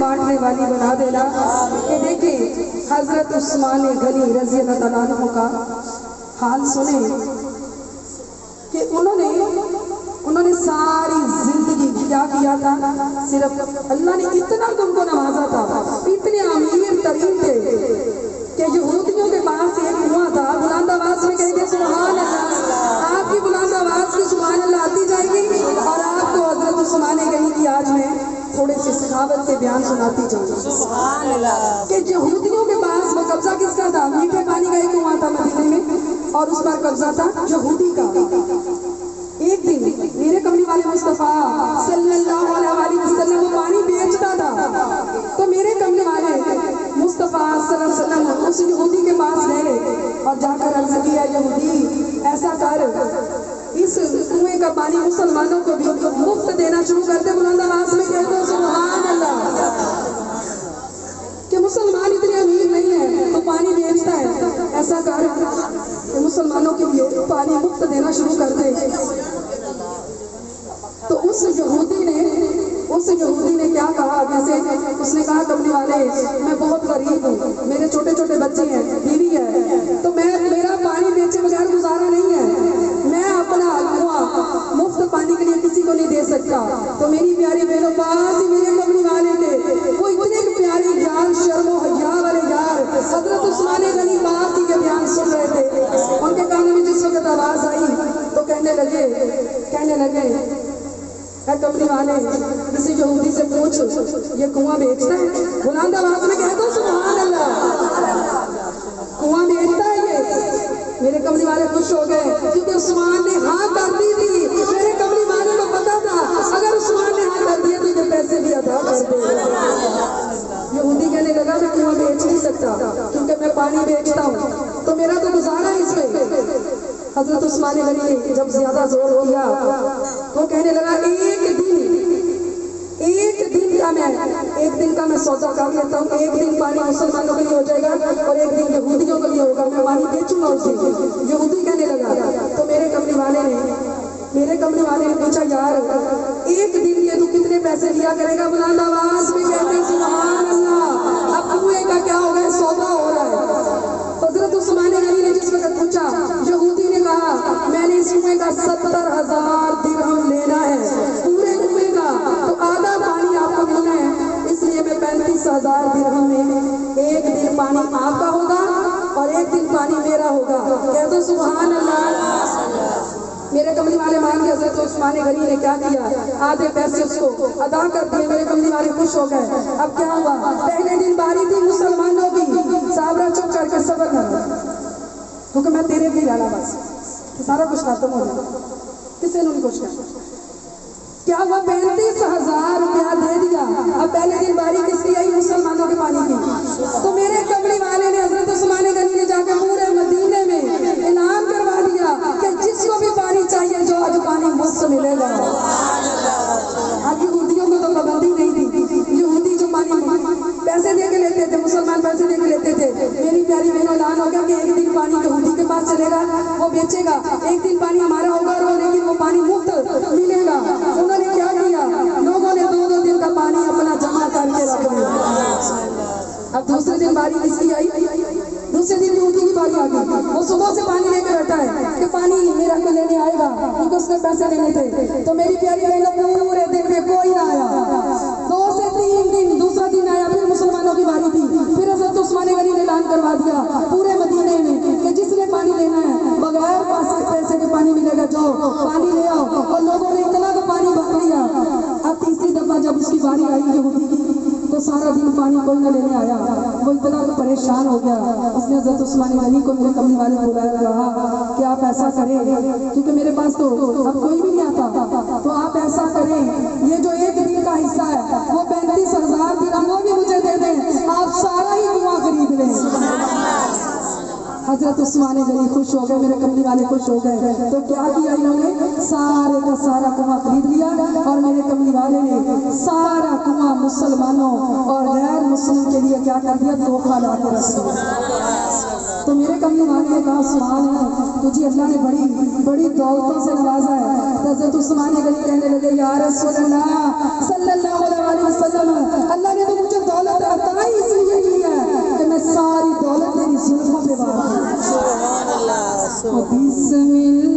बांटने वाली बना देना। कि देखिए हजरत उस्मान गनी रज़ी अल्लाह तआला अन्हु का हाल सुने कि उन्होंने सारी जिंदगी क्या किया था। सिर्फ अल्लाह ने इतना तुमको नवाजा था, इतने अमीर तरीन थे कि यहूदियों के पास एक कुआं था। बुलंद आवाज में कहेंगे सुभान अल्लाह। आपकी बुलंद आवाज की सुभान अल्लाह आती जाएगी और आपको हजरत उस्मान गनी की आज में थोड़े से सखावत के बयान सुनाती जाऊंगी। सुभान अल्लाह। कि यहूदियों के पास वो कब्जा किसका था? मीठे पानी का एक कुआं था मदीने में और उस पर कब्जा था यहूदी का। एक दिन मेरे कमली वाले मुस्तफा सल्लल्लाहु अलैहि वसल्लम वो पानी बेचता था, तो मेरे कमली वाले मुस्तफा सल्लल्लाहु अलैहि वसल्लम उस यहूदी के पास गए और जाकर अर्ज किया, यहूदी ऐसा कर, इस कुएं का पानी मुसलमानों को भी मुफ्त देना शुरू कर दे। बुलंद आवाज में कहते हैं सुभान अल्लाह। कि मुसलमान इतने अमीर नहीं है तो पानी बेचता है, ऐसा कर कि मुसलमानों के लिए पानी मुफ्त देना शुरू कर दे। तो उस यहूदी ने क्या कहा आगे से? उसने कहा कमली वाले मैं बहुत गरीब हूँ, मेरे छोटे छोटे बच्चे हैं, बीवी है, तो मेरा पानी बेचे बगैर गुजारा नहीं है, मैं अपना कुआं मुफ्त पानी के लिए किसी को नहीं दे सकता। तो मेरी प्यारी बहनों पास ही मेरे कमली वाले थे, वो इतने प्यारी यार शर्मो हया वाले यार हजरत उस्मान गनी पास ही के बयान सुन रहे थे। उनके कानों में जिस वक्त आवाज आई तो कहने लगे है कमली वाले किसी यहूदी से पूछ ये कुआं बेचता है? बुलंद आवाज में कह दो सुभान अल्लाह। कुआं बेचता है ये? मेरे कमली वाले खुश हो गए क्योंकि उस्मान ने हाँ कर दी थी। मेरे कमली वाले को पता था अगर उस्मान ने हाँ कर दिया तो ये पैसे भी अदा कर दे। यहूदी कहने लगा मैं कुआं बेच नहीं सकता क्योंकि मैं पानी बेचता हूँ, तो मेरा तो गुजारा है इस पे। हजरत उस्मान गनी ने जब ज्यादा जोर किया तो कहने लगा एक दिन का मैं सौदा कर लेता हूँ, एक दिन पानी मुसलमानों के लिए हो जाएगा और एक दिन यहूदियों के लिए होगा, मैं पानी बेचूंगा उस दिन। यहूदी कहने लगा। तो मेरे कमली वाले ने पूछा यार एक दिन के तू कितने पैसे लिया करेगा? बुलंद आवाज में कहते हैं सुभान अल्लाह। अब कुएं का क्या होगा? सौदा हो रहा है। हजरत उस्मान गनी ने जिस वक्त पूछा, यहूदी ने कहा मैंने इस कुएं का 70,000 दिरहम लेना है, पूरे कुएं का, तो आधा पानी आपको मिलना है, इसलिए मैं 35,000 दिरहम में एक दिन पानी आपका होगा और एक दिन पानी मेरा होगा। कह दो सुभान अल्लाह। मेरे कमली वाले मान के हजरत उस्मान गनी ने क्या किया? आधे पैसे उसको अदा कर दिए। मेरे कमली वाले खुश हो गए। अब क्या हुआ? पहले दिन बारी थी मुसलमानों की, साबरा चुप करके सबर कर क्योंकि मैं तेरे भी डाला बस सारा कुछ खत्म हो गया, किसी ने कुछ नहीं। क्या हुआ? 35,000 रुपया दे दिया। अब पहले दिन बारी किसकी आई? मुसलमानों के पानी की। तो मेरे कमली वाले ने हजरत उस्मान गनी ने जाकर पूरे मदीने में ऐलान करवा दिया कि जिसको भी पानी चाहिए जो आज पानी मुफ्त मिलेगा। अब यहूदियों को तो पाबंदी नहीं थी, यहूदी जो पानी पैसे दे के लेते थे, मुसलमान पैसे दे के लेते थे। मेरी प्यारी बहनों ऐलान हो गया कि एक दिन पानी यहूदी के पास चलेगा, वो बेचेगा, एक दिन पानी हमारा होगा और लेकिन वो पानी मुफ्त मिलेगा। उन्होंने क्या किया? लोगों ने 2-2 दिन का पानी अपना जमा करके रख दिया। अब दूसरे दिन बारी किसकी आई? दूसरे दिन यहूदी की बारी आ गई। वो सुबह से पानी लेकर बैठा है कि पानी मेरा को लेने आएगा, क्योंकि उसने पैसे लेने थे। तो मेरी प्यारी बहनों पूरे दिन में कोई ना आया। 2 से 3 दिन, दूसरा दिन आया, फिर मुसलमानों की बारी थी। फिर हजरत उस्मान गनी ने ऐलान करवा दिया पूरे मदीने में कि जिसने पानी लेना है बगैर पैसे के पानी मिलेगा, जो पानी ले आओ। और लोगों ने इतना तो पानी भर लिया। अब तीसरी दफा जब उसकी बारी आई यहूदी की, तो सारा दिन पानी कोई न लेने आया। वो इतना परेशान हो गया, उसने हजरत उस्मान गनी को मेरे कमली वाले बुलाया, कहा कि आप ऐसा करें, क्योंकि मेरे पास तो अब कोई भी नहीं आता, तो आप ऐसा करें ये जो एक दिन का हिस्सा है वो 35,000 दिरहम वो भी मुझे दे दें, आप सारा ही कुआं खरीद लें। हजरत उस्मान गनी खुश हो गए, मेरे कमली वाले खुश हो गए। तो क्या किया इन्होंने? सारे का सारा कुआं खरीद लिया और मेरे कमली वाले ने सारा कुआं मुसलमानों और गैर मुस्लिम के लिए क्या कर दिया? तोहफा ला के रख दिया। तो मेरे कमली वाले ने कहा सुभान अल्लाह, तुझे अल्लाह ने बड़ी दौलतों से नवाजा है। हजरत उस्मान गनी कहने लगे या रसूल अल्लाह सल्लल्लाहु अलैहि वसल्लम, अल्लाह ने तो मुझे بسم